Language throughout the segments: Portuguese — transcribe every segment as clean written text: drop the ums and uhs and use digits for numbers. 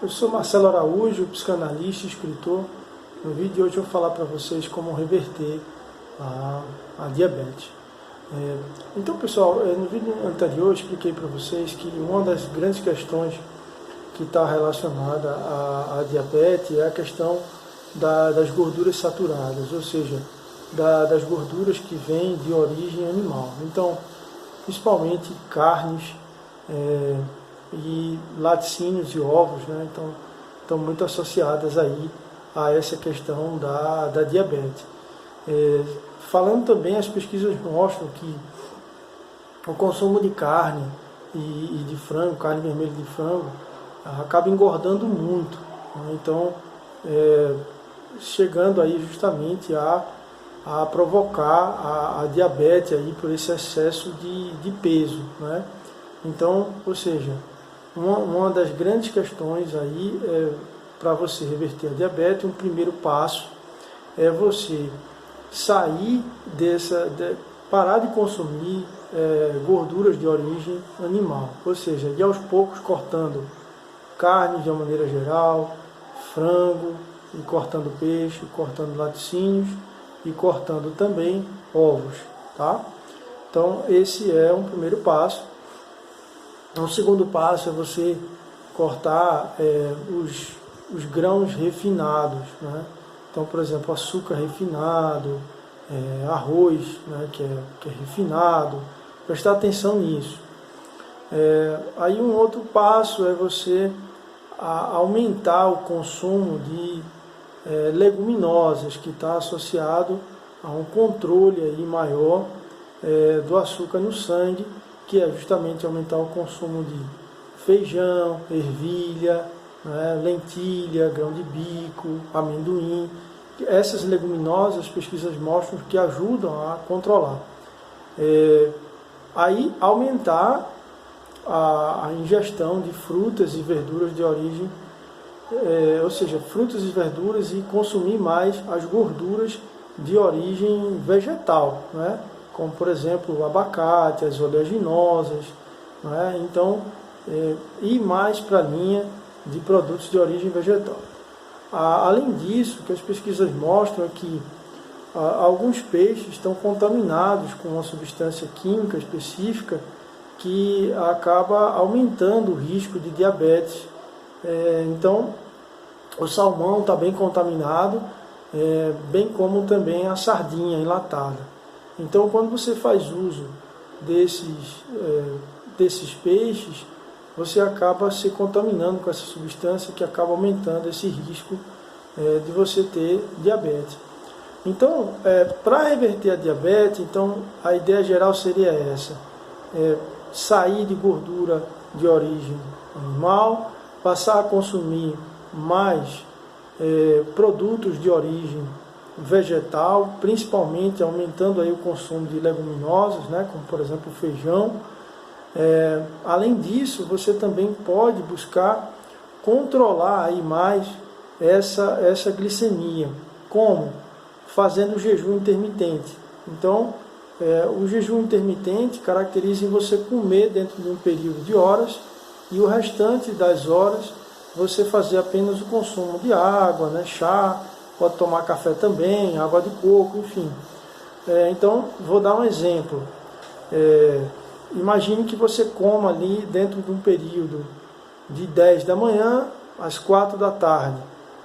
Eu sou Marcelo Araújo, psicanalista e escritor. No vídeo de hoje eu vou falar para vocês como reverter a diabetes. Então, pessoal, no vídeo anterior eu expliquei para vocês que uma das grandes questões que está relacionada à diabetes é a questão das gorduras saturadas, ou seja, das gorduras que vêm de origem animal. Então, principalmente carnes e laticínios e ovos, né? Então, estão muito associadas aí a essa questão da diabetes. Falando também, as pesquisas mostram que o consumo de carne e de frango, carne vermelha de frango, acaba engordando muito, né? Então, chegando aí justamente a provocar a diabetes aí por esse excesso de peso, né? Então, ou seja, uma das grandes questões aí para você reverter a diabetes, um primeiro passo é você sair parar de consumir gorduras de origem animal, ou seja, ir aos poucos cortando carne de uma maneira geral, frango, e cortando peixe, cortando laticínios e cortando também ovos, tá? Então esse é um primeiro passo. O segundo passo é você cortar os grãos refinados, né? Então, por exemplo, açúcar refinado, arroz, né, que é refinado, prestar atenção nisso. Aí um outro passo é você aumentar o consumo de leguminosas, que está associado a um controle aí maior do açúcar no sangue, que é justamente aumentar o consumo de feijão, ervilha, né, lentilha, grão de bico, amendoim. Essas leguminosas, as pesquisas mostram que ajudam a controlar. Aí aumentar a ingestão de frutas e verduras de origem, ou seja, frutas e verduras, e consumir mais as gorduras de origem vegetal, né? Como por exemplo o abacate, as oleaginosas, né? Então, ir mais para a linha de produtos de origem vegetal. Além disso, o que as pesquisas mostram é que alguns peixes estão contaminados com uma substância química específica que acaba aumentando o risco de diabetes. Então, o salmão está bem contaminado, bem como também a sardinha enlatada. Então, quando você faz uso desses peixes, você acaba se contaminando com essa substância que acaba aumentando esse risco de você ter diabetes. Então, para reverter a diabetes, então, a ideia geral seria essa: sair de gordura de origem animal, passar a consumir mais produtos de origem vegetal, principalmente aumentando aí o consumo de leguminosas, né, como por exemplo o feijão. Além disso, você também pode buscar controlar aí mais essa glicemia. Como? Fazendo jejum intermitente. Então, o jejum intermitente caracteriza em você comer dentro de um período de horas e o restante das horas você fazer apenas o consumo de água, né, chá, pode tomar café também, água de coco, enfim. Então, vou dar um exemplo. Imagine que você coma ali dentro de um período de 10 da manhã às 4 da tarde,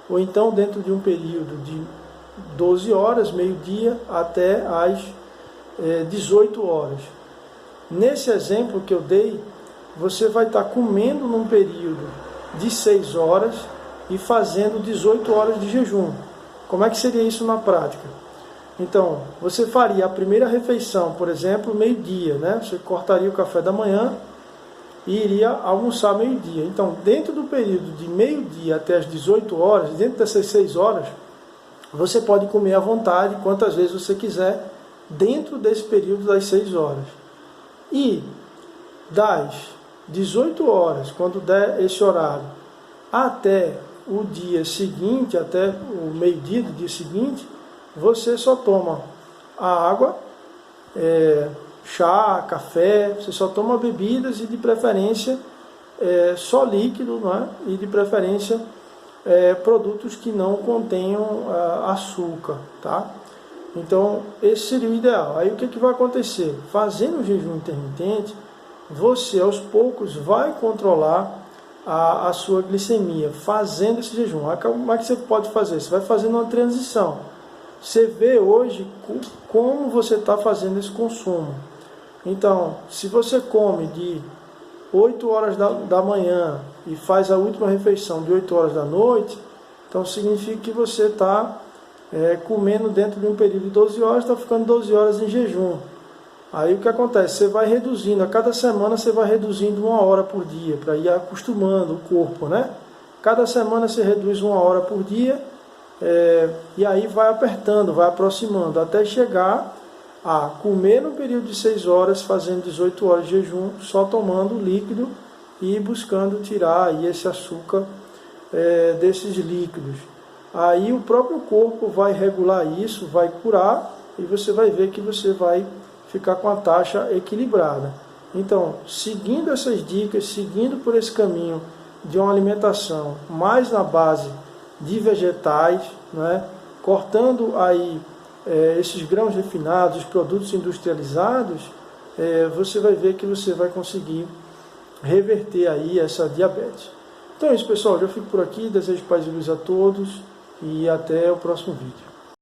ou então dentro de um período de 12 horas, meio-dia, até às 18 horas. Nesse exemplo que eu dei, você vai estar comendo num período de 6 horas e fazendo 18 horas de jejum. Como é que seria isso na prática? Então, você faria a primeira refeição, por exemplo, meio-dia, né? Você cortaria o café da manhã e iria almoçar meio-dia. Então, dentro do período de meio-dia até as 18 horas, dentro dessas 6 horas, você pode comer à vontade, quantas vezes você quiser, dentro desse período das 6 horas. E das 18 horas, quando der esse horário, até o dia seguinte, até o meio-dia do dia seguinte, você só toma a água, chá, café, você só toma bebidas e de preferência só líquido, não é? E de preferência produtos que não contenham açúcar, tá? Então esse seria o ideal. Aí o que vai acontecer? Fazendo o jejum intermitente, você aos poucos vai controlar a sua glicemia, fazendo esse jejum. Como é que você pode fazer? Você vai fazendo uma transição. Você vê hoje como você está fazendo esse consumo. Então, se você come de 8 horas da manhã e faz a última refeição de 8 horas da noite, então significa que você está comendo dentro de um período de 12 horas, está ficando 12 horas em jejum. Aí o que acontece? Você vai reduzindo, a cada semana você vai reduzindo 1 hora por dia, para ir acostumando o corpo, né? Cada semana você reduz 1 hora por dia, e aí vai apertando, vai aproximando, até chegar a comer no período de 6 horas, fazendo 18 horas de jejum, só tomando líquido e buscando tirar aí esse açúcar desses líquidos. Aí o próprio corpo vai regular isso, vai curar, e você vai ver que você vai ficar com a taxa equilibrada. Então, seguindo essas dicas, seguindo por esse caminho de uma alimentação mais na base de vegetais, né, cortando aí esses grãos refinados, os produtos industrializados, você vai ver que você vai conseguir reverter aí essa diabetes. Então é isso, pessoal. Eu fico por aqui. Desejo paz e luz a todos e até o próximo vídeo.